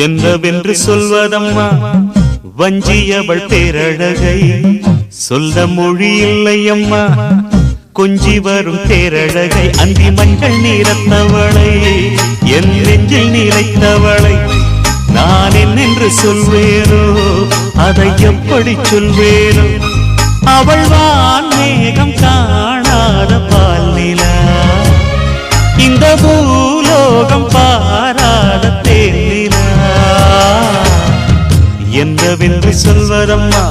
என்னவென்று சொல்வதம்மா வஞ்சியவள் பேரழகை சொல்ல மொழி இல்லையம்மா கொஞ்சி வரும் பேரழகை அந்தி மஞ்சள் நீரத்தவளை என் நெஞ்சில் நீரைத்தவளை நான் என்னென்று சொல்வேனோ அதை எப்படி சொல்வேனோ அவள் வான் மேகம் காணாத பால் நிலா இந்த பூலோகம் பாராத தேனிலா என்னவென்று சொல்வதம்மா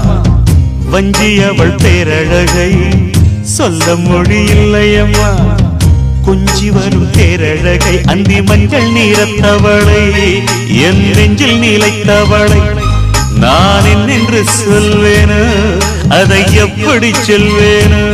வஞ்சியவள் பேரழகை சொல்ல மொழி இல்லையம்மா கொஞ்சி வரும் பேரழகை அந்தி மஞ்சள் நீரத்தவளை என் நெஞ்சில் நீலைத்தவளை நான் என்னென்று சொல்வேனோ அதை எப்படி சொல்வேனோ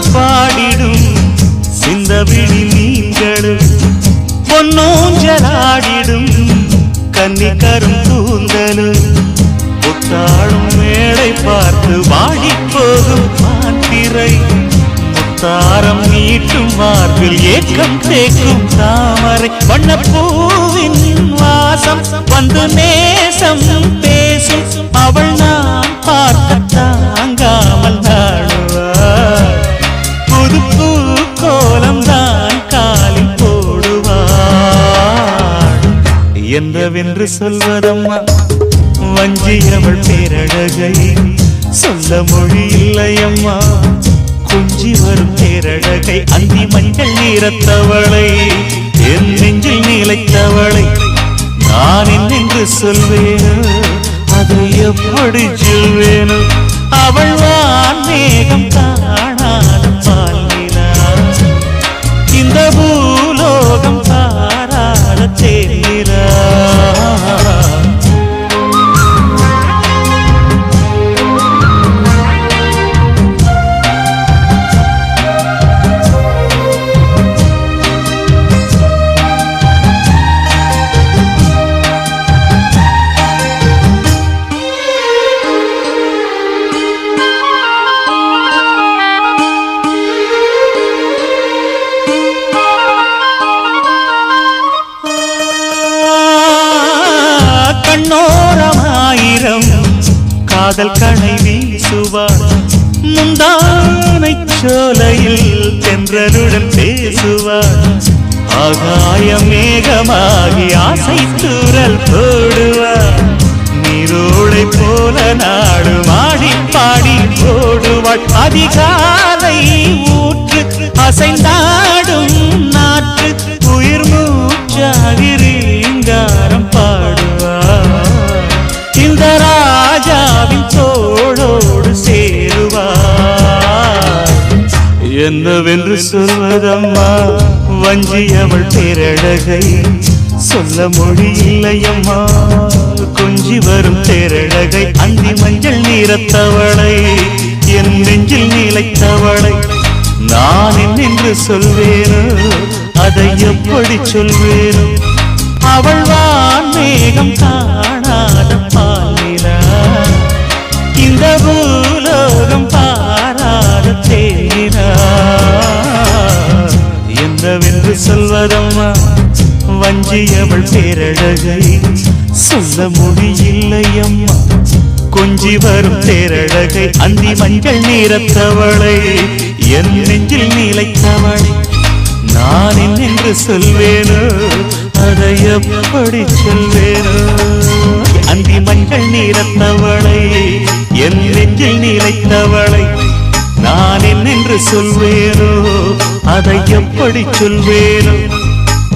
பாடிடும் சிந்தவிழி மீன்களும் பொன்னோஞ்சலாடிடும் கன்னிக்கரும் கூந்தலும் புத்தாளும் மேடை பார்த்து வாடி போகும் மாத்திரை முத்தாரம் நீட்டும் மார்பில் ஏக்கம் தேக்கும் தாமரை வண்ணப்பூவின் வாசம் வந்து நேசம் பேசும் அவள் நான் பார்க்க தாங்காமல் நாடுவார் புதுப்பூ கோலம் தான் காலில் போடுவார் என்னவென்று சொல்வதம்மா வஞ்சியவள் பேரழகை சொல்ல மொழி இல்லையம்மா கொஞ்சி வரும் பேரழகை அந்தி மஞ்சள் நீரத்தவளை என் நெஞ்சில் நீலைத்தவளை நான் என்னென்று சொல்வேனோ அதை எப்படி சொல்வேனோ அவள் வான் மேகம் காணாத பால் நிலா இந்த பூலோகம் பாராத தேனிலா கண்ணோரமாயிரம் காதல் கணை வீசுவார் முந்தானை சோலையில் தென்றலுடன் பேசுவார் ஆகாய மேகமாகி ஆசை தூரல் போடுவார் நீரோடை போல நாடு மாடி பாடி போடுவாள் அதிகாலை ஊற்று அசைந்தாடும் நாற்று உயிர் மூச்சாகிறீங்காரம் பாடுவார் இந்த ராஜாவின் தோளோடு சேருவார் என்னவென்று சொல்வதம்மா வஞ்சியவள் பேரழகை சொல்ல மொழி இல்லையம்மா கொஞ்சி வரும் பேரழகை அந்தி மஞ்சள் நீரத்தவளை என் நெஞ்சில் நீலைத்தவளை நான் என்னென்று சொல்வேனோ அதை எப்படி சொல்வேனோ அவள் வான் மேகம் காணாத பால் நிலா இந்த பூலோகம் பாராத தேனிலா என்னவென்று சொல்வதம்மா வஞ்சியவள் பேரழகை சொல்ல மொழி இல்லையம்மா கொஞ்சி வரும் பேரழகை அந்தி மஞ்சள் நீரத்தவளை என் நெஞ்சில் நீலைத்தவளை நான் என்னென்று சொல்வேனோ அதை எப்படி சொல்வேனோ அந்தி மஞ்சள் நீரத்தவளை என் நெஞ்சில் நீலைத்தவளை நான் என்னென்று சொல்வேனோ அதை எப்படி சொல்வேனோ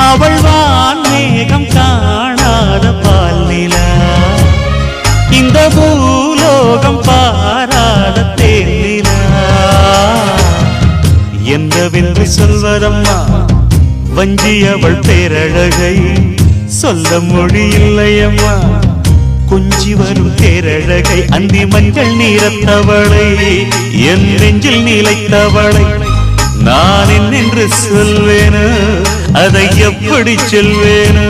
அவள் வான் மேகம் காணாத பால் நிலா இந்த பூலோகம் பாராத தேனிலா என்னவென்று சொல்வதம்மா வஞ்சியவள் பேரழகை சொல்ல மொழி இல்லையம்மா கொஞ்சி வரும் தேரழகை அந்தி மஞ்சள் நீரத்தவளை என் நெஞ்சில் நிலைத்தவளை நான் என்னென்று சொல்வேனோ அதை எப்படி சொல்வேனோ